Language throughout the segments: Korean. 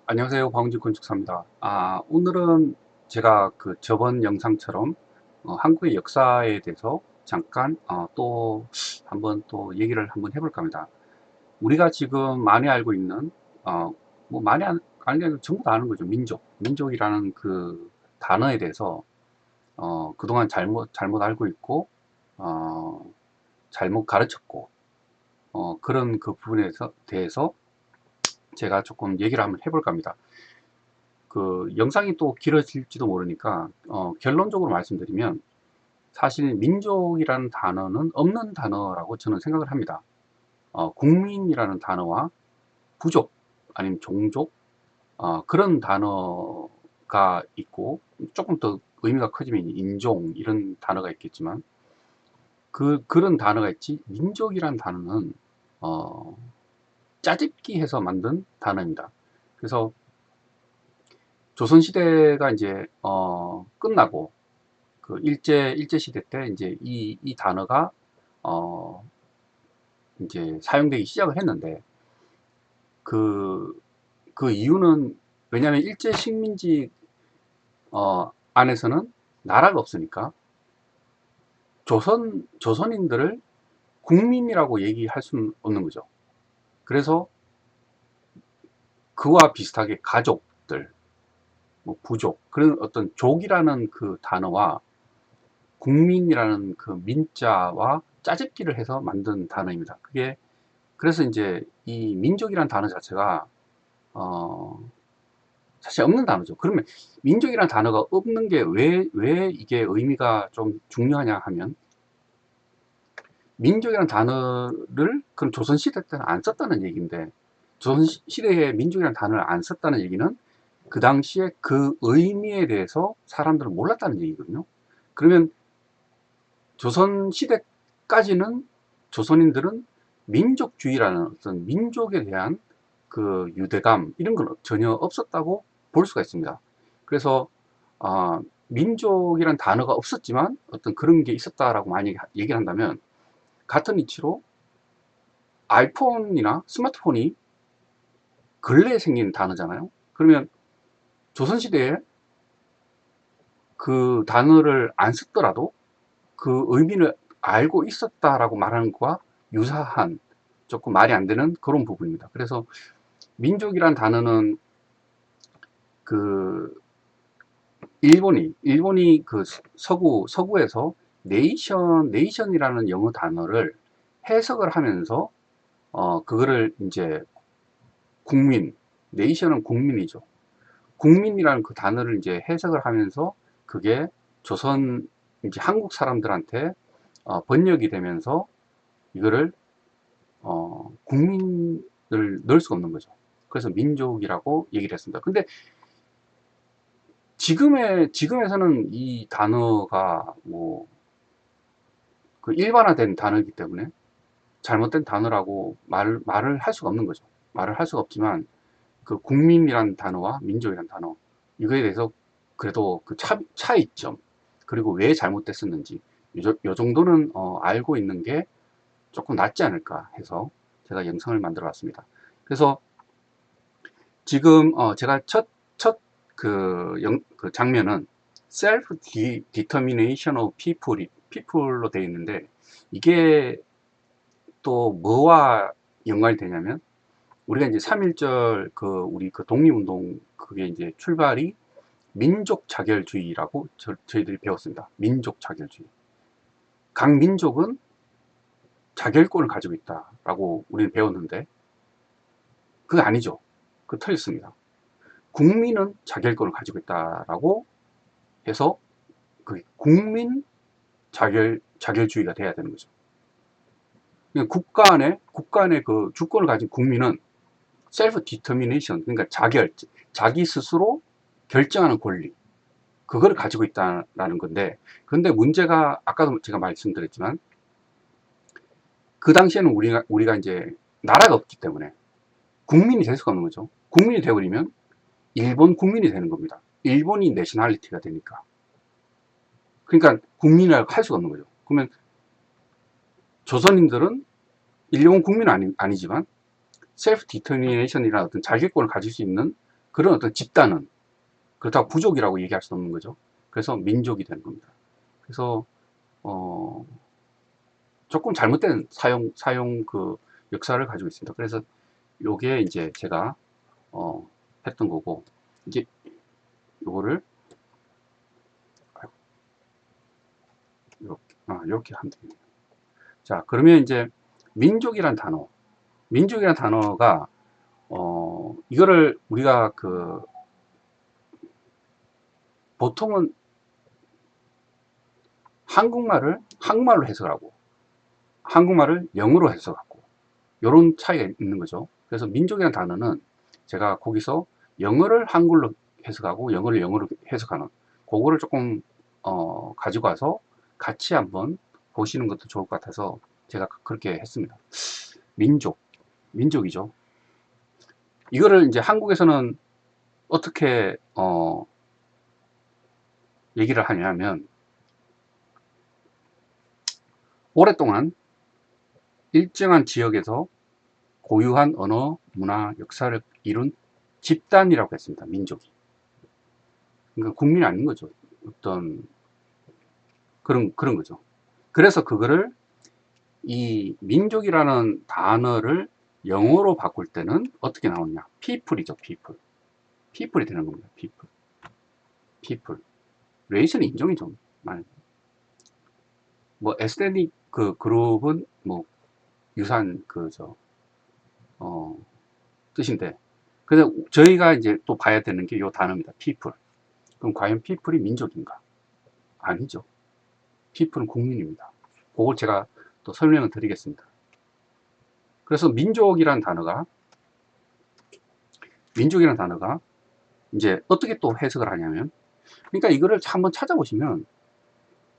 안녕하세요. 광운지 건축사입니다. 오늘은 제가 그 저번 영상처럼 한국의 역사에 대해서 잠깐 또 한번 또 얘기를 한번 해볼까 합니다. 우리가 지금 많이 알고 있는 뭐 많이 알고 전부 다 아는 거죠. 민족이라는 그 단어에 대해서 그동안 잘못 알고 있고 어, 잘못 가르쳤고 그런 그 부분에 대해서 제가 조금 얘기를 한번 해볼까 합니다. 그 영상이 또 길어질지도 모르니까 결론적으로 말씀드리면 사실 민족이라는 단어는 없는 단어라고 저는 생각을 합니다. 국민이라는 단어와 부족 아니면 종족 그런 단어가 있고 조금 더 의미가 커지면 인종 이런 단어가 있겠지만 그런 단어가 있지 민족이라는 단어는 어, 짜집기 해서 만든 단어입니다. 그래서 조선시대가 이제 끝나고 그 일제 시대 때 이제 이 단어가 어 이제 사용되기 시작을 했는데 그 그 이유는 왜냐하면 일제 식민지 안에서는 나라가 없으니까 조선인들을 국민이라고 얘기할 수는 없는 거죠. 그래서 그와 비슷하게 가족들, 뭐 부족 그런 어떤 족이라는 그 단어와 국민이라는 그 민자와 짜집기를 해서 만든 단어입니다. 그게 그래서 이제 이 민족이라는 단어 자체가 어, 사실 없는 단어죠. 그러면 민족이라는 단어가 없는 게 왜 이게 의미가 좀 중요하냐 하면 민족이라는 단어를 그럼 조선시대 때는 안 썼다는 얘기인데 조선시대에 민족이라는 단어를 안 썼다는 얘기는 그 당시에 그 의미에 대해서 사람들은 몰랐다는 얘기거든요. 그러면 조선시대까지는 조선인들은 민족주의라는 어떤 민족에 대한 그 유대감 이런 건 전혀 없었다고 볼 수가 있습니다. 그래서 민족이란 단어가 없었지만 어떤 그런 게 있었다라고 많이 얘기를 한다면 같은 이치로 아이폰이나 스마트폰이 근래에 생긴 단어잖아요. 그러면 조선시대에 그 단어를 안 썼더라도 그 의미를 알고 있었다라고 말하는 것과 유사한 조금 말이 안 되는 그런 부분입니다. 그래서 민족이란 단어는 그 일본이 그 서구에서 네이션이라는 영어 단어를 해석을 하면서 그거를 이제 국민, 네이션은 국민이죠. 국민이라는 그 단어를 이제 해석을 하면서 그게 조선 이제 한국 사람들한테 번역이 되면서 이거를 국민을 넣을 수가 없는 거죠. 그래서 민족이라고 얘기를 했습니다. 근데 지금에서는 이 단어가 뭐 그 일반화된 단어이기 때문에 잘못된 단어라고 말을 할 수가 없는 거죠. 말을 할 수가 없지만 그 국민이란 단어와 민족이란 단어 이거에 대해서 그래도 그 차이점 그리고 왜 잘못됐었는지 요 정도는 알고 있는 게 조금 낫지 않을까 해서 제가 영상을 만들어 봤습니다. 그래서 지금 제가 그 장면은 self determination of people로 되어 있는데 이게 또 뭐와 연관이 되냐면 우리가 이제 3.1절 그 우리 그 독립운동 그게 이제 출발이 민족 자결주의라고 저희들이 배웠습니다. 민족 자결주의. 각 민족은 자결권을 가지고 있다라고 우리는 배웠는데 그게 아니죠. 그 틀렸습니다. 국민은 자결권을 가지고 있다라고 해서 그 국민 자결주의가 돼야 되는 거죠. 그러니까 국가 안에 그 주권을 가진 국민은 셀프 디터미네이션 그러니까 자기 스스로 결정하는 권리 그거를 가지고 있다라는 건데 근데 문제가 아까도 제가 말씀드렸지만 그 당시에는 우리가 이제 나라가 없기 때문에 국민이 될 수가 없는 거죠. 국민이 되어버리면 일본 국민이 되는 겁니다. 일본이 내셔널리티가 되니까. 그러니까 국민이라고 할 수가 없는 거죠. 그러면 조선인들은 일본 국민은 아니지만 셀프 디터미네이션이라는 어떤 자기권을 가질 수 있는 그런 어떤 집단은 그렇다고 부족이라고 얘기할 수 없는 거죠. 그래서 민족이 되는 겁니다. 그래서 조금 잘못된 사용 그 역사를 가지고 있습니다. 그래서 요게 이제 제가 했던 거고, 이제 요거를 이렇게 하면 됩니다. 자, 그러면 이제 민족이란 단어가 이거를 우리가 그 보통은 한국말로 해석하고 한국말을 영어로 해석하고 이런 차이가 있는 거죠. 그래서 민족이라는 단어는 제가 거기서 영어를 한글로 해석하고 영어를 영어로 해석하는 그거를 조금 가지고 와서 같이 한번 보시는 것도 좋을 것 같아서 제가 그렇게 했습니다. 민족이죠. 이거를 이제 한국에서는 어떻게 얘기를 하냐면, 오랫동안 일정한 지역에서 고유한 언어, 문화, 역사를 이룬 집단이라고 했습니다. 민족이. 그러니까 국민이 아닌 거죠. 어떤 그런 거죠. 그래서 그거를 이 민족이라는 단어를 영어로 바꿀 때는 어떻게 나오냐? people이죠, people. people이 되는 겁니다. people. 레이션은 인종이죠. 뭐 에스테닉 그 그룹은 뭐 유사한 뜻인데, 그래서 저희가 이제 또 봐야 되는 게 이 단어입니다. people. 그럼 과연 people이 민족인가? 아니죠. people은 국민입니다. 그걸 제가 또 설명을 드리겠습니다. 그래서 민족이라는 단어가 이제 어떻게 또 해석을 하냐면, 그러니까 이거를 한번 찾아보시면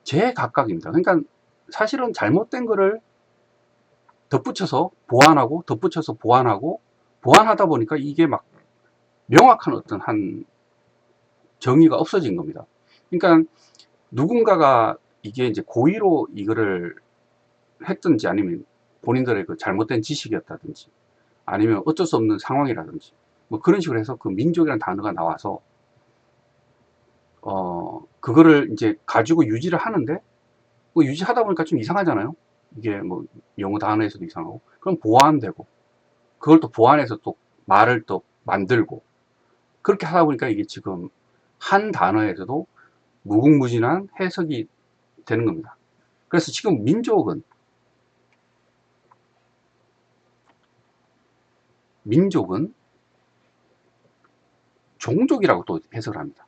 제각각입니다. 그러니까 사실은 잘못된 거를 덧붙여서 보완하고 덧붙여서 보완하고 보완하다 보니까 이게 막 명확한 어떤 한 정의가 없어진 겁니다. 그러니까 누군가가 이게 이제 고의로 이거를 했든지 아니면 본인들의 그 잘못된 지식이었다든지 아니면 어쩔 수 없는 상황이라든지 뭐 그런 식으로 해서 그 민족이라는 단어가 나와서 그거를 이제 가지고 유지를 하는데, 뭐 유지하다 보니까 좀 이상하잖아요. 이게 뭐 영어 단어에서도 이상하고, 그럼 보완되고 그걸 또 보완해서 또 말을 또 만들고, 그렇게 하다 보니까 이게 지금 한 단어에서도 무궁무진한 해석이 되는 겁니다. 그래서 지금 민족은 종족이라고 또 해석을 합니다.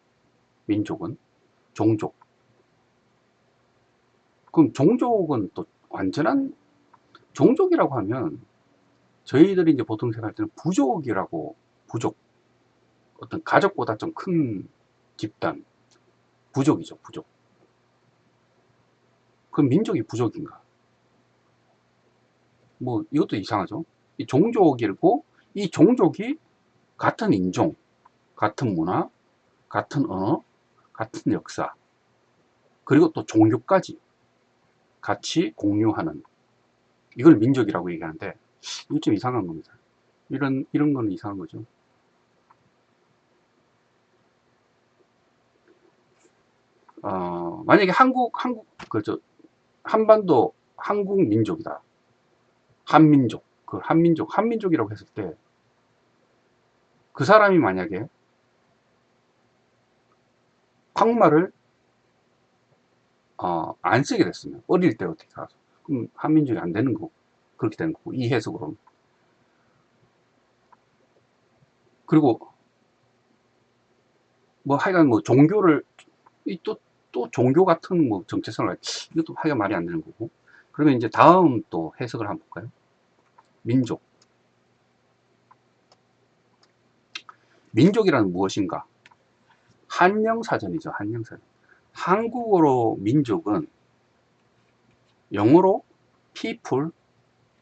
민족은 종족. 그럼 종족은 또 완전한 종족이라고 하면 저희들이 이제 보통 생각할 때는 부족. 어떤 가족보다 좀 큰 집단. 부족이죠, 부족. 그럼 민족이 부족인가? 뭐 이것도 이상하죠. 이 종족이고 이 종족이 같은 인종, 같은 문화, 같은 언어, 같은 역사, 그리고 또 종교까지 같이 공유하는, 이걸 민족이라고 얘기하는데 이거 좀 이상한 겁니다. 이런 거는 이상한 거죠. 만약에 한반도 한국 민족이다. 한민족이라고 했을 때 그 사람이 만약에 한국말을 안 쓰게 됐으면 어릴 때 어떻게 살아서, 그럼 한민족이 안 되는 거고, 그렇게 되는 거고, 이 해석으로는. 그리고 뭐 하여간 뭐 종교를 또 종교 같은 뭐 정체성을, 이것도 하여간 말이 안 되는 거고. 그러면 이제 다음 또 해석을 한번 볼까요? 민족이란 무엇인가? 한영사전이죠. 한영사전. 한국어로 민족은 영어로 people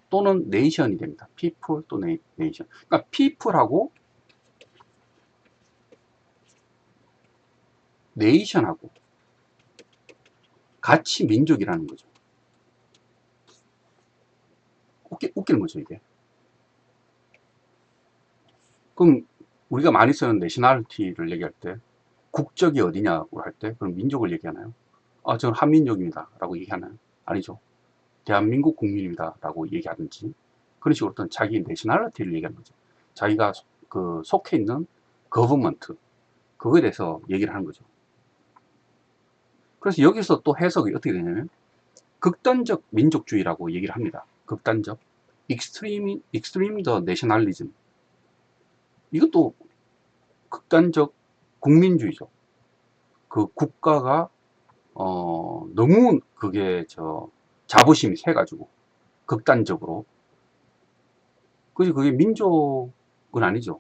또는 nation이 됩니다. people 또 nation. 그러니까 people하고 nation하고 같이 민족이라는 거죠. 웃기는 거죠, 이게. 그럼 우리가 많이 쓰는 내셔널리티를 얘기할 때 국적이 어디냐고 할 때 그럼 민족을 얘기하나요? 아, 저는 한민족입니다 라고 얘기하나요? 아니죠. 대한민국 국민입니다 라고 얘기하든지 그런 식으로 어떤 자기 내셔널리티를 얘기하는 거죠. 자기가 그 속해 있는 거버먼트 그거에 대해서 얘기를 하는 거죠. 그래서 여기서 또 해석이 어떻게 되냐면 극단적 민족주의라고 얘기를 합니다. 극단적 extreme the nationalism, 이것도 극단적 국민주의죠. 그 국가가 너무 그게 자부심이 세가지고 극단적으로 그게 민족은 아니죠.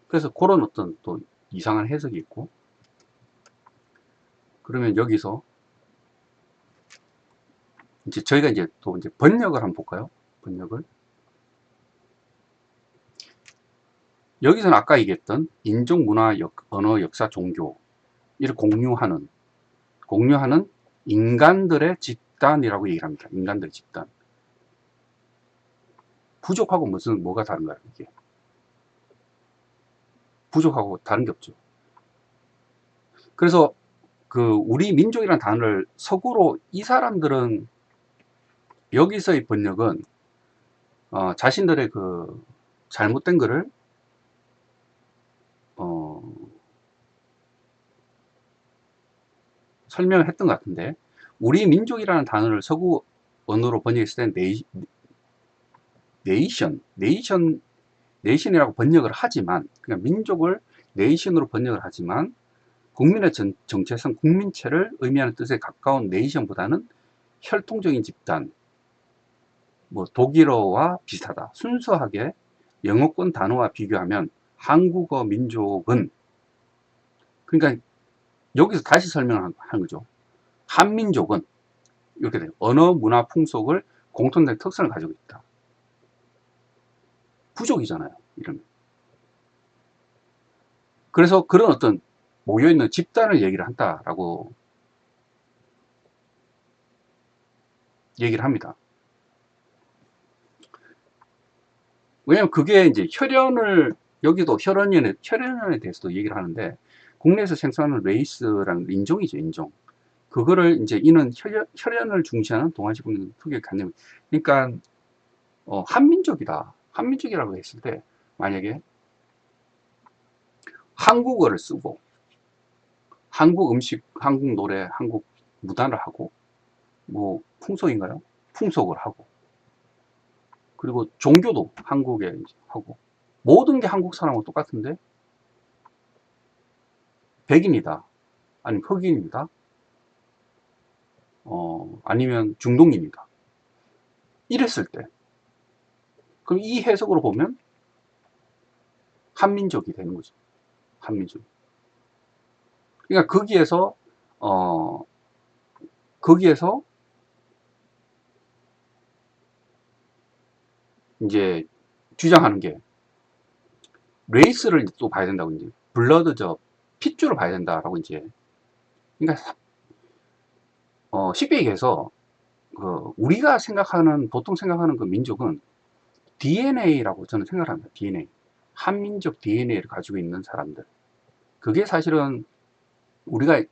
그래서 그런 어떤 또 이상한 해석이 있고, 그러면 여기서 이제 저희가 이제 또 이제 번역을 한번 볼까요? 번역을 여기서는 아까 얘기했던 인종, 문화, 언어, 역사, 종교 이를 공유하는 인간들의 집단이라고 얘기를 합니다. 인간들의 집단. 부족하고 뭐가 다른가요? 이게 부족하고 다른 게 없죠. 그래서 그 우리 민족이라는 단어를 석으로 이 사람들은 여기서의 번역은 자신들의 그 잘못된 거를 설명을 했던 것 같은데, 우리 민족이라는 단어를 서구 언어로 번역했을 때 네이션이라고 번역을 하지만, 그러니까 민족을 네이션으로 번역을 하지만 국민의 정체성 국민체를 의미하는 뜻에 가까운 네이션보다는 혈통적인 집단, 뭐 독일어와 비슷하다. 순수하게 영어권 단어와 비교하면 한국어 민족은, 그러니까 여기서 다시 설명을 하는 거죠. 한민족은 이렇게 돼요. 언어, 문화, 풍속을 공통된 특성을 가지고 있다. 부족이잖아요, 이러면. 그래서 그런 어떤 모여있는 집단을 얘기를 한다라고 얘기를 합니다. 왜냐면 그게 이제 여기도 혈연에 대해서도 얘기를 하는데, 국내에서 생산하는 레이스라는 인종이죠, 인종. 그거를 이제 이는 혈연을 중시하는 동아시아 국민 특유의 개념. 그러니까, 한민족이다. 한민족이라고 했을 때, 만약에 한국어를 쓰고, 한국 음식, 한국 노래, 한국 무단을 하고, 뭐, 풍속인가요? 풍속을 하고, 그리고 종교도 한국에 하고, 모든 게 한국 사람하고 똑같은데, 백인이다. 아니면 흑인입니다. 아니면 중동입니다. 이랬을 때, 그럼 이 해석으로 보면 한민족이 되는 거죠. 한민족. 그러니까 어, 거기에서 이제 주장하는 게 레이스를 또 봐야 된다고, 이제 블러드 핏줄을 봐야 된다라고, 이제 그러니까 쉽게 얘기해서 우리가 보통 생각하는 그 민족은 DNA라고 저는 생각합니다. DNA. 한민족 DNA를 가지고 있는 사람들. 그게 사실은 우리가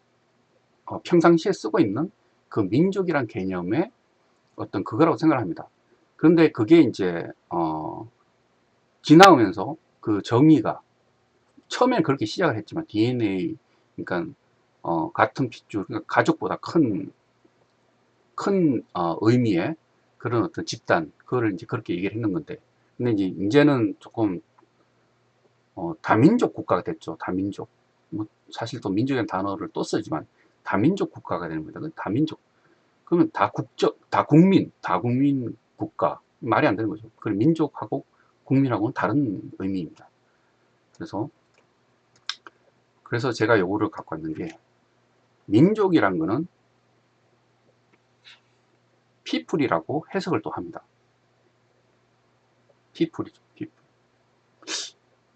평상시에 쓰고 있는 그 민족이란 개념의 어떤 그거라고 생각합니다. 그런데 그게 이제 지나오면서 그 정의가 처음에는 그렇게 시작을 했지만, DNA, 그러니까 같은 핏줄, 그러니까 가족보다 큰 의미의 그런 어떤 집단, 그거를 이제 그렇게 얘기를 했는 건데, 근데 이제는 조금 다민족 국가가 됐죠. 다민족. 뭐 사실 또 민족이라는 단어를 또 쓰지만 다민족 국가가 되는 겁니다. 다민족. 그러면 다국민 국가. 말이 안 되는 거죠. 그럼 민족하고 국민하고는 다른 의미입니다. 그래서 제가 요거를 갖고 왔는 게, 민족이란 거는 people이라고 해석을 또 합니다. people이죠. people.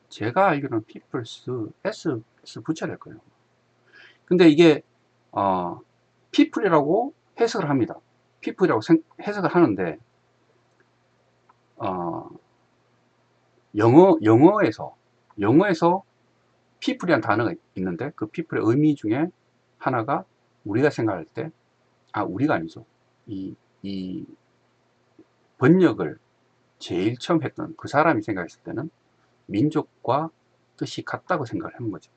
제가 알기로는 peoples, S 붙여야 될 거예요. 근데 이게 people이라고 해석을 합니다. people이라고 해석을 하는데, 어, 영어에서 영어에서 people이란 단어가 있는데 그 people의 의미 중에 하나가 우리가 생각할 때, 우리가 아니죠. 이 번역을 제일 처음 했던 그 사람이 생각했을 때는 민족과 뜻이 같다고 생각을 하는 거죠.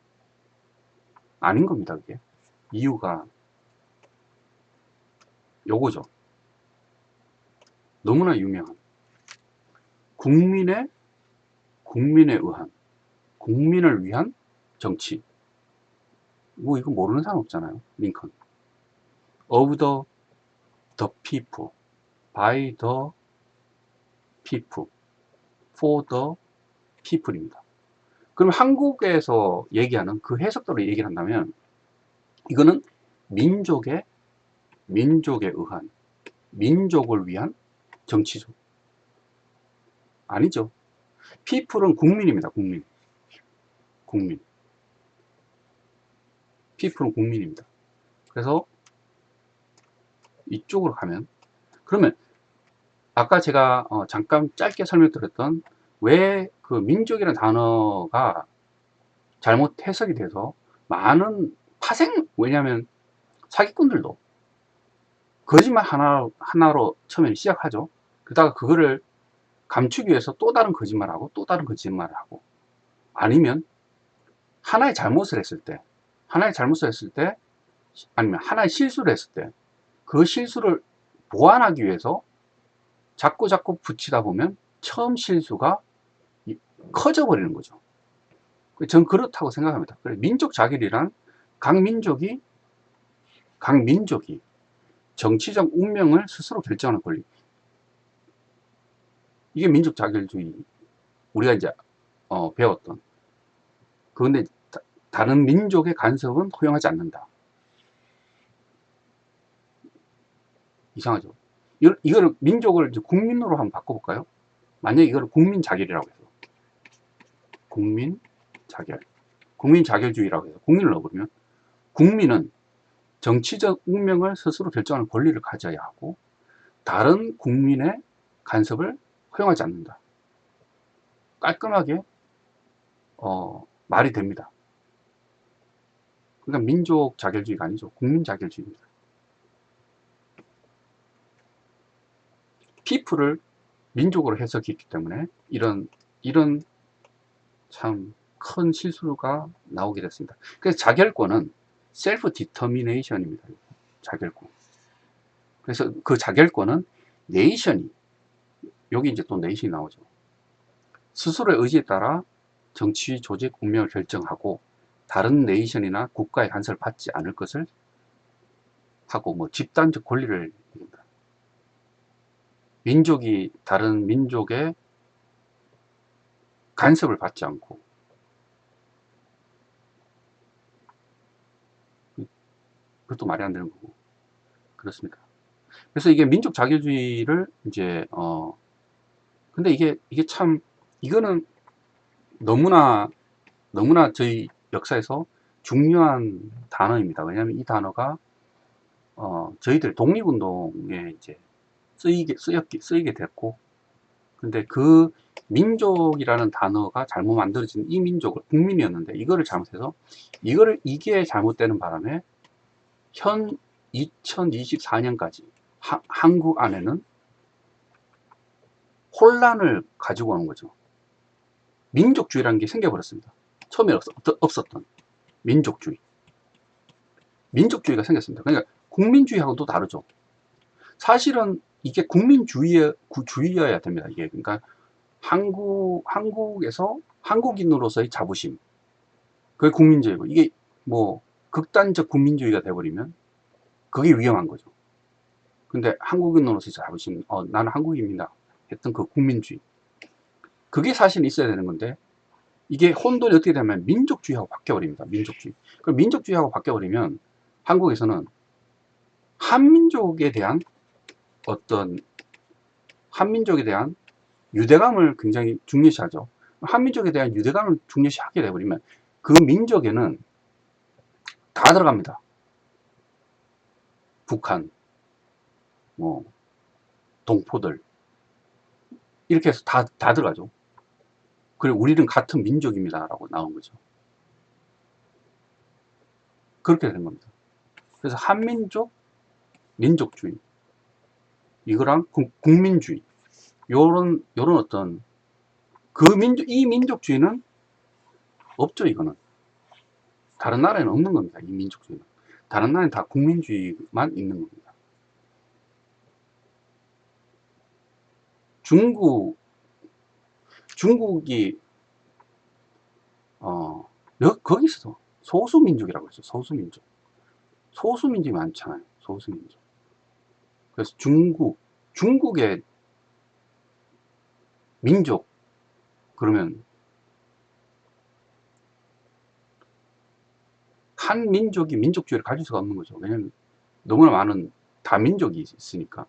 아닌 겁니다, 그게. 이유가 요거죠. 너무나 유명한 국민에 의한, 국민을 위한 정치. 뭐 이거 모르는 사람 없잖아요. 링컨. Of the people, by the people, for the people입니다. 그럼 한국에서 얘기하는 그 해석대로 얘기를 한다면 이거는 민족에 의한, 민족을 위한 정치죠. 아니죠. people은 국민입니다. 국민. people은 국민입니다. 그래서 이쪽으로 가면, 그러면 아까 제가 잠깐 짧게 설명드렸던 왜 그 민족이라는 단어가 잘못 해석이 돼서 많은 왜냐하면 사기꾼들도 거짓말 하나로 처음에 시작하죠. 그러다가 그거를 감추기 위해서 또 다른 거짓말하고 또 다른 거짓말을 하고, 아니면 하나의 잘못을 했을 때, 아니면 하나의 실수를 했을 때 그 실수를 보완하기 위해서 자꾸 붙이다 보면 처음 실수가 커져 버리는 거죠. 전 그렇다고 생각합니다. 민족 자결이란 각 민족이 정치적 운명을 스스로 결정하는 권리. 이게 민족 자결주의. 우리가 이제 배웠던. 그런데 다른 민족의 간섭은 허용하지 않는다. 이상하죠. 이거를 민족을 이제 국민으로 한번 바꿔볼까요? 만약에 이거를 국민 자결이라고 해서 국민 자결주의라고 해서 국민을 넣어버리면, 국민은 정치적 운명을 스스로 결정하는 권리를 가져야 하고 다른 국민의 간섭을 허용하지 않는다. 깔끔하게 말이 됩니다. 그러니까 민족 자결주의가 아니죠. 국민 자결주의입니다. people을 민족으로 해석했기 때문에 이런 참 큰 실수가 나오게 됐습니다. 그래서 자결권은 self determination입니다. 자결권. 그래서 그 자결권은 네이션이, 여기 이제 또 네이션이 나오죠. 스스로의 의지에 따라 정치 조직 운명을 결정하고 다른 네이션이나 국가의 간섭을 받지 않을 것을 하고, 뭐 집단적 권리를, 민족이 다른 민족의 간섭을 받지 않고, 그것도 말이 안 되는 거고 그렇습니다. 그래서 이게 민족 자결주의를 이제 근데 이게 참, 이거는 너무나 저희 역사에서 중요한 단어입니다. 왜냐하면 이 단어가 저희들 독립운동에 이제 쓰이게 됐고, 근데 그 민족이라는 단어가 잘못 만들어진 이 민족을 국민이었는데 이거를 잘못해서 이게 잘못되는 바람에 현 2024년까지 한국 안에는 혼란을 가지고 오는 거죠. 민족주의라는 게 생겨버렸습니다. 처음에 없었던 민족주의가 생겼습니다. 그러니까 국민주의하고는 또 다르죠. 사실은 이게 주의여야 됩니다. 이게 그러니까 한국에서 한국인으로서의 자부심, 그게 국민주의고, 이게 뭐 극단적 국민주의가 돼버리면 그게 위험한 거죠. 근데 한국인으로서의 자부심, 나는 한국인입니다 했던 그 국민주의, 그게 사실 있어야 되는 건데 이게 혼돈이 어떻게 되면 민족주의하고 바뀌어버립니다. 그럼 민족주의하고 바뀌어버리면 한국에서는 한민족에 대한 유대감을 굉장히 중요시하죠. 한민족에 대한 유대감을 중요시하게 되버리면 그 민족에는 다 들어갑니다. 북한, 동포들, 이렇게 해서 다 들어가죠. 그리고 우리는 같은 민족입니다 라고 나온 거죠. 그렇게 된 겁니다. 그래서 한민족 민족주의, 이거랑 국민주의, 요런 어떤 이 민족주의는 없죠. 이거는 다른 나라에는 없는 겁니다. 이 민족주의는 다른 나라는 다 국민주의만 있는 겁니다. 중국이 거기서 소수민족이라고 했어요. 소수민족이 많잖아요. 소수민족. 그래서 중국의 민족, 그러면 한 민족이 민족주의를 가질 수가 없는 거죠. 왜냐하면 너무나 많은 다민족이 있으니까.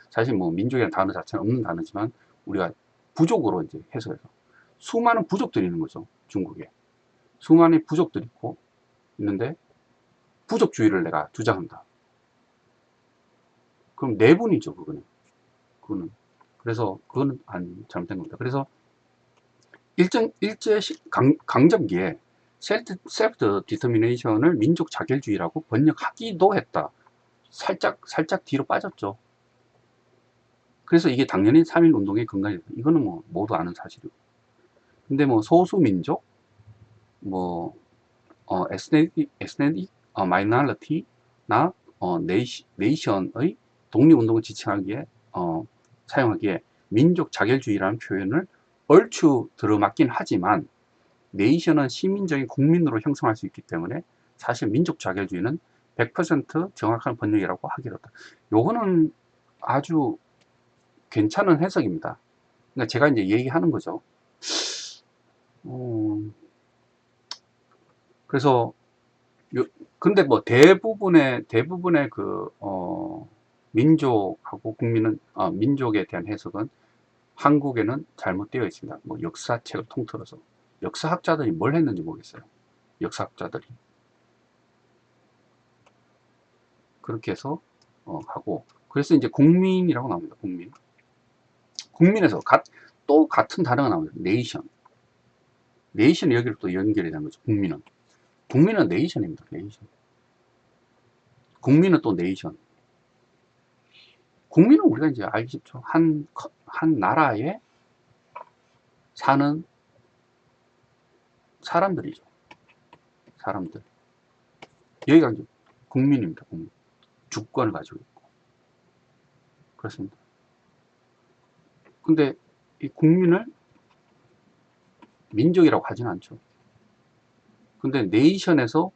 사실 뭐 민족이라는 단어 자체는 없는 단어지만 우리가 부족으로 이제 해석해서 수많은 부족들이 있는 거죠. 중국에 수많은 부족들이 있는데 부족주의를 내가 주장한다. 그럼 내분이죠. 그거는 그래서 그거는 잘못된 겁니다. 그래서 일제 강점기에 셀프 디터미네이션을 민족 자결주의라고 번역하기도 했다. 살짝 뒤로 빠졌죠. 그래서 이게 당연히 3.1 운동의 근간이다. 이거는 뭐 모두 아는 사실이고. 근데 뭐 소수민족, 뭐 에스네틱 마이너리티나 네이션의 독립운동을 지칭하기에 사용하기에 민족 자결주의라는 표현을 얼추 들어맞긴 하지만 네이션은 시민적인 국민으로 형성할 수 있기 때문에 사실 민족 자결주의는 100% 정확한 번역이라고 하기로 했다. 요거는 아주 괜찮은 해석입니다. 그러니까 제가 이제 얘기하는 거죠. 그래서 근데 뭐 대부분의 민족하고 국민은 민족에 대한 해석은 한국에는 잘못되어 있습니다. 뭐 역사책을 통틀어서 역사학자들이 뭘 했는지 모르겠어요. 역사학자들이 그렇게 해서 가고, 그래서 이제 국민이라고 나옵니다. 국민에서 또 같은 단어가 나옵니다. 네이션이 여기로 또 연결이 되는 거죠. 국민은 네이션입니다. 네이션. 국민은 또 네이션. 국민은 우리가 이제 알기 쉽죠. 한 나라에 사는 사람들이죠. 사람들. 여기가 이제 국민입니다. 주권을 가지고 있고. 그렇습니다. 근데 이 국민을 민족이라고 하진 않죠. 근데 네이션에서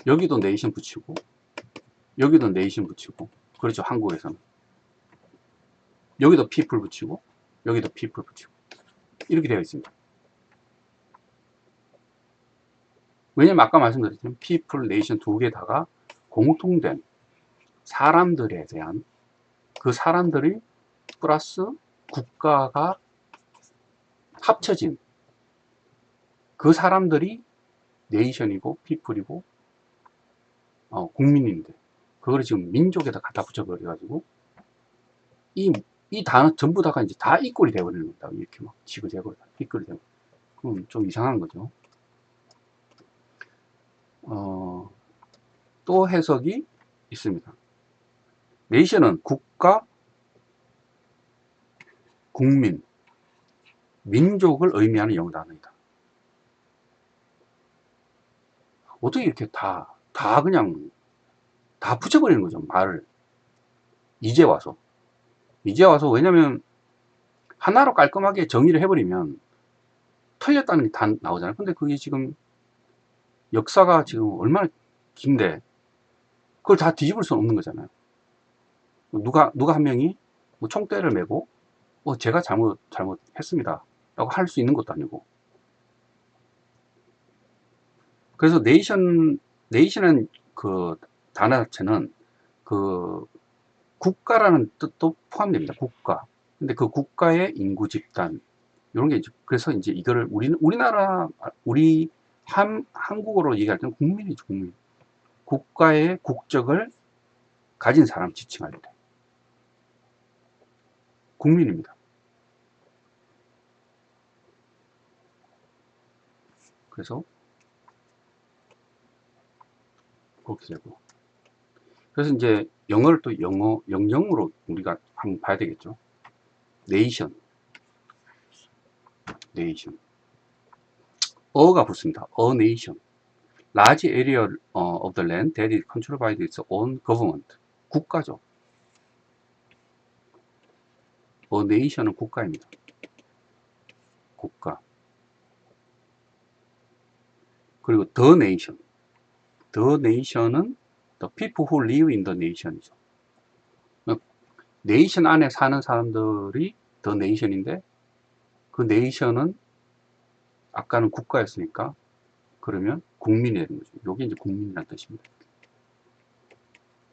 여기도 네이션 붙이고 여기도 네이션 붙이고, 그렇죠. 한국에서는 여기도 people 붙이고 여기도 people 붙이고 이렇게 되어 있습니다. 왜냐면 아까 말씀드렸지만 people, nation 두 개다가 공통된 사람들에 대한, 그 사람들이 플러스 국가가 합쳐진 그 사람들이 네이션이고 people이고 국민인데, 그걸 지금 민족에다 갖다 붙여버려 가지고 이 단어 전부 다가 이제 다 이꼴이 되어버리는 겁니다. 이렇게 막 지그재그로 이꼴이 되고, 그럼 좀 이상한 거죠. 또 해석이 있습니다. 네이션은 국가, 국민, 민족을 의미하는 영어 단어이다. 어떻게 이렇게 그냥 다 붙여버리는 거죠, 말을. 이제 와서. 왜냐면 하나로 깔끔하게 정의를 해버리면 틀렸다는 게 다 나오잖아요. 근데 그게 지금 역사가 지금 얼마나 긴데 그걸 다 뒤집을 수는 없는 거잖아요. 누가 한 명이 뭐 총대를 메고 제가 잘못했습니다 라고 할 수 있는 것도 아니고. 그래서 네이션은 그 단어 자체는 그 국가라는 뜻도 포함됩니다. 국가. 근데 그 국가의 인구 집단, 이런 게 그래서 이제 이거를 한국어로 얘기할 때는 국민이죠. 국민. 국가의 국적을 가진 사람 지칭할 때 국민입니다. 그래서 그렇게 되고. 그래서 이제 영어를 또 영영으로 우리가 한번 봐야 되겠죠. 네이션, 네이션. 어가 붙습니다. A nation. large area of the land that is controlled by its own government. 국가죠. A nation은 국가입니다. 국가. 그리고 the nation. The nation은 the people who live in the nation이죠. 네이션 안에 사는 사람들이 the nation인데 그 nation은 아까는 국가였으니까 그러면 국민이 되는 거죠. 이게 이제 국민이라는 뜻입니다.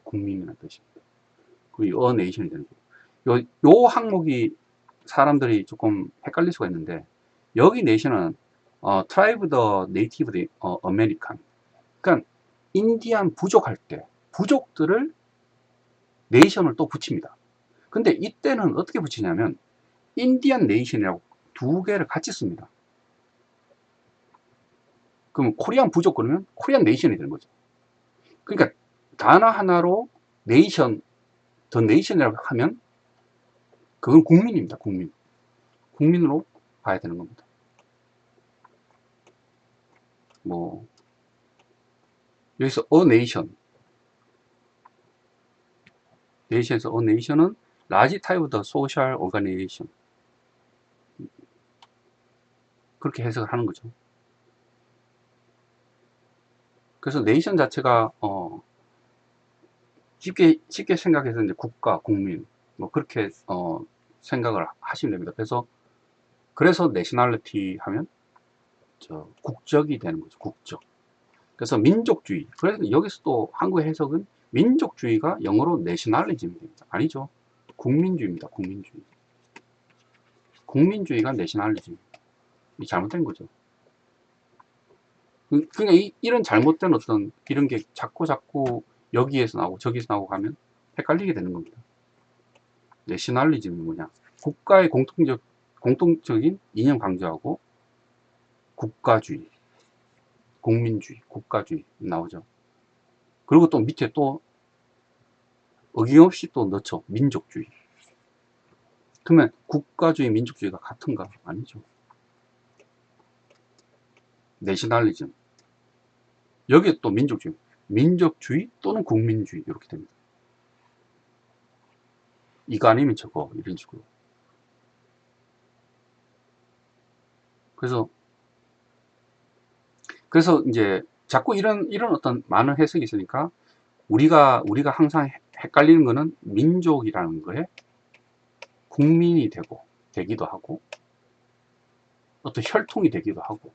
국민이라는 뜻입니다. 그 a nation이 되는 거예요. 요 항목이 사람들이 조금 헷갈릴 수가 있는데 여기 nation은 tribe the native American. 그러니까 인디안 부족할 때 부족들을 네이션을 또 붙입니다. 근데 이때는 어떻게 붙이냐면 인디안 네이션이라고 두 개를 같이 씁니다. 그럼 코리안 부족 그러면 코리안 네이션이 되는 거죠. 그러니까 단어 하나로 네이션, 더 네이션이라고 하면 그건 국민입니다. 국민. 국민으로 봐야 되는 겁니다. 뭐 여기서 a nation, 네이션에서 a nation은 large type of the social organization 그렇게 해석을 하는 거죠. 그래서 네이션 자체가 쉽게 생각해서 이제 국가, 국민 뭐 그렇게 생각을 하시면 됩니다. 그래서 내셔널리티 하면 국적이 되는 거죠. 국적. 그래서 민족주의. 그래서 여기서 또 한국의 해석은 민족주의가 영어로 내셔널리즘이 됩니다. 아니죠. 국민주의입니다. 국민주의. 국민주의가 내셔널리즘. 이 잘못된 거죠. 그러니까 이런 잘못된 어떤 이런 게 자꾸 여기에서 나오고 저기서 나오고 가면 헷갈리게 되는 겁니다. 내셔널리즘이 뭐냐? 국가의 공통적인 이념 강조하고 국가주의, 국민주의, 국가주의 나오죠. 그리고 또 밑에 또 어김없이 또 넣죠. 민족주의. 그러면 국가주의, 민족주의가 같은가? 아니죠. 내셔널리즘. 여기에 또 민족주의. 민족주의 또는 국민주의 이렇게 됩니다. 이거 아니면 저거 이런 식으로. 그래서 이제 자꾸 이런 어떤 많은 해석이 있으니까 우리가 항상 헷갈리는 거는 민족이라는 거에 국민이 되기도 하고 어떤 혈통이 되기도 하고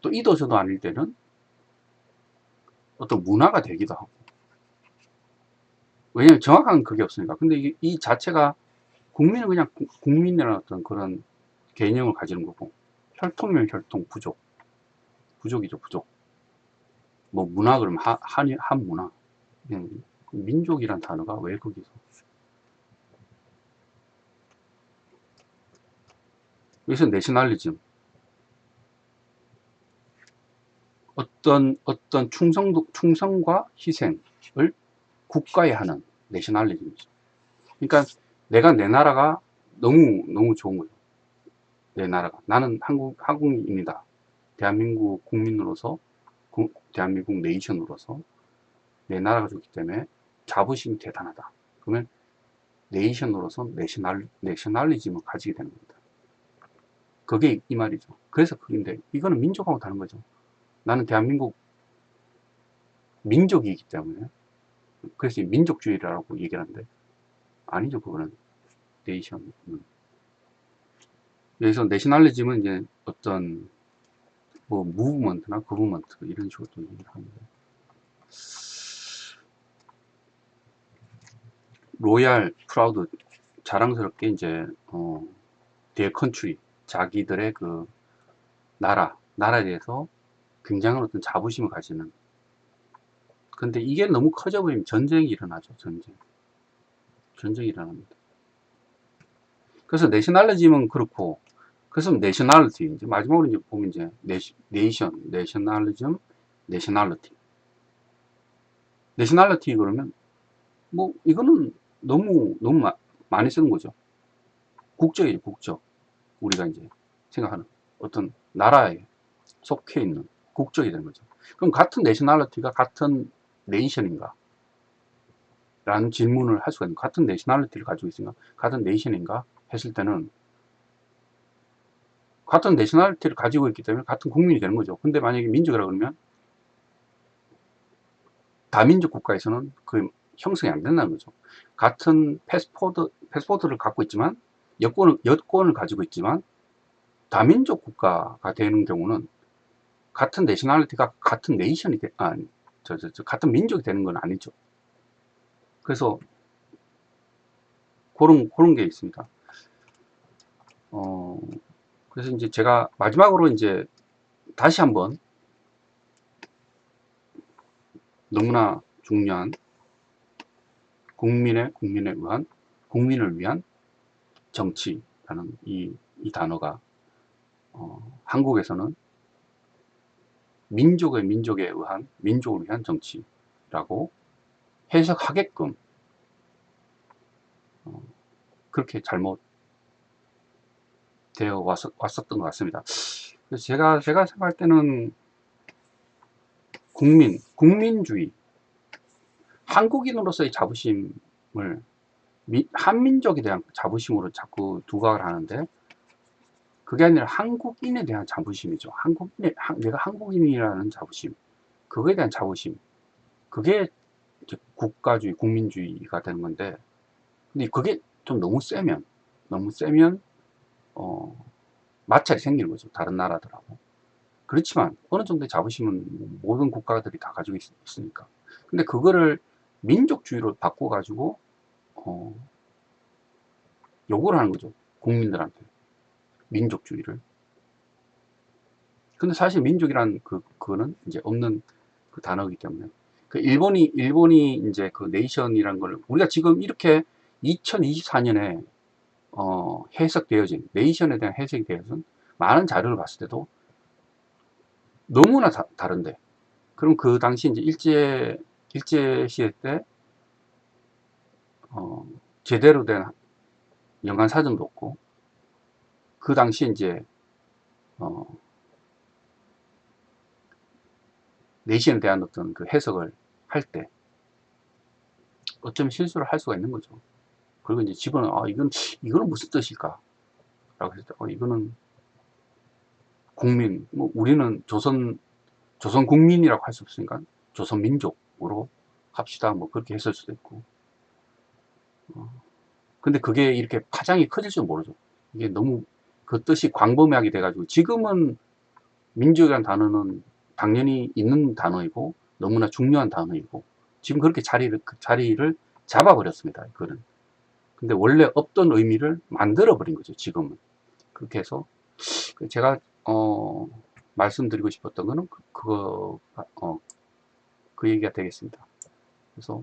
또 이도저도 아닐 때는 어떤 문화가 되기도 하고 왜냐면 정확한 그게 없으니까. 근데 이 자체가 국민은 그냥 국민이라는 어떤 그런 개념을 가지는 거고 혈통이면 혈통, 부족이죠, 부족. 뭐 문화 그러면 한 문화. 민족이란 단어가 왜 거기서? 여기서 내셔널리즘. 어떤 충성과 희생을 국가에 하는 내셔널리즘이죠. 그러니까 내가 내 나라가 너무 좋은 거죠. 내 나라가. 나는 한국인이다. 대한민국 국민으로서, 대한민국 네이션으로서 내 나라가 좋기 때문에 자부심이 대단하다. 그러면 네이션으로서 내셔널리즘을 가지게 되는 겁니다. 그게 이 말이죠. 그래서 그인데 이거는 민족하고 다른 거죠. 나는 대한민국 민족이기 때문에 그래서 민족주의라고 얘기하는데 아니죠. 그거는 네이션. 여기서 내셔널리즘은 이제 어떤 뭐 무브먼트나 거브먼트 이런 식으로 또 얘기를 하는데 로얄 프라우드 자랑스럽게 이제 their country 자기들의 그 나라에 대해서 굉장한 어떤 자부심을 가지는. 근데 이게 너무 커져버리면 전쟁이 일어나죠. 전쟁이 일어납니다. 그래서 내셔널리즘은 그렇고 그래서 내셔널리티 이제 마지막으로 이제 보면 이제 내셔널리즘, 내셔널리티. 내셔널리티 그러면 뭐 이거는 너무 많이 쓰는 거죠. 국적이에요, 국적. 우리가 이제 생각하는 어떤 나라에 속해 있는 국적이 되는 거죠. 그럼 같은 내셔널리티가 같은 네이션인가? 라는 질문을 할 수가 있는, 같은 내셔널리티를 가지고 있으니까 같은 네이션인가 했을 때는 같은 내셔널리티를 가지고 있기 때문에 같은 국민이 되는 거죠. 근데 만약에 민족이라 그러면 다민족 국가에서는 그 형성이 안 된다는 거죠. 같은 패스포트를 갖고 있지만 여권을 가지고 있지만 다민족 국가가 되는 경우는 같은 내셔널리티가 같은 네이션이 같은 민족이 되는 건 아니죠. 그래서 그런 게 있습니다. 그래서 이제 제가 마지막으로 이제 다시 한번 너무나 중요한 국민을 위한 정치라는 이 단어가 한국에서는 민족에 의한 민족을 위한 정치라고 해석하게끔 그렇게 잘못 되어 왔었던 것 같습니다. 그래서 제가 생각할 때는 국민주의, 한국인으로서의 자부심을 한민족에 대한 자부심으로 자꾸 두각을 하는데 그게 아니라 한국인에 대한 자부심이죠. 내가 한국인이라는 자부심, 그거에 대한 자부심, 그게 이제 국가주의, 국민주의가 되는 건데, 근데 그게 좀 너무 세면 마찰이 생기는 거죠. 다른 나라들하고. 그렇지만 어느 정도의 자부심은 모든 국가들이 다 가지고 있으니까. 근데 그거를 민족주의로 바꿔가지고 요구를 하는 거죠. 국민들한테 민족주의를. 근데 사실 민족이란 그거는 이제 없는 그 단어이기 때문에 그 일본이 이제 그 네이션이라는 걸 우리가 지금 이렇게 2024년에 해석되어진 네이션에 대한 해석이 되어진 많은 자료를 봤을 때도 너무나 다른데, 그럼 그 당시 이제 일제 시대 때 제대로 된 연간 사전도 없고 그 당시 이제 내신에 대한 어떤 그 해석을 할 때 어쩌면 실수를 할 수가 있는 거죠. 그리고 이제 집어는 이거는 무슨 뜻일까? 라고 했을 때 이거는 뭐 우리는 조선 국민이라고 할 수 없으니까 조선 민족으로 합시다. 뭐 그렇게 했을 수도 있고. 근데 그게 이렇게 파장이 커질 줄 모르죠. 이게 너무 그 뜻이 광범위하게 돼가지고 지금은 민족이라는 단어는 당연히 있는 단어이고 너무나 중요한 단어이고 지금 그렇게 자리를 잡아버렸습니다. 그거는. 근데 원래 없던 의미를 만들어 버린 거죠. 지금은. 그렇게 해서 제가 말씀드리고 싶었던 거는 그 얘기가 되겠습니다. 그래서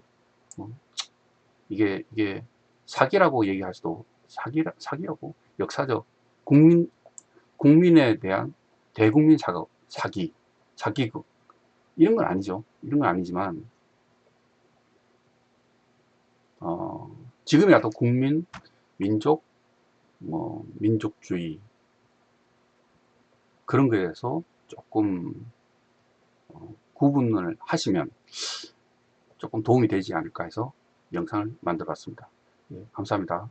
이게 사기라고 얘기할 수도 사기라고 역사적 국민에 대한 대국민 사기극 이런 건 아니죠. 이런 건 아니지만 지금이라도 민족, 민족주의 그런 거에 대해서 조금 구분을 하시면 조금 도움이 되지 않을까 해서 영상을 만들어 봤습니다. 예, 감사합니다.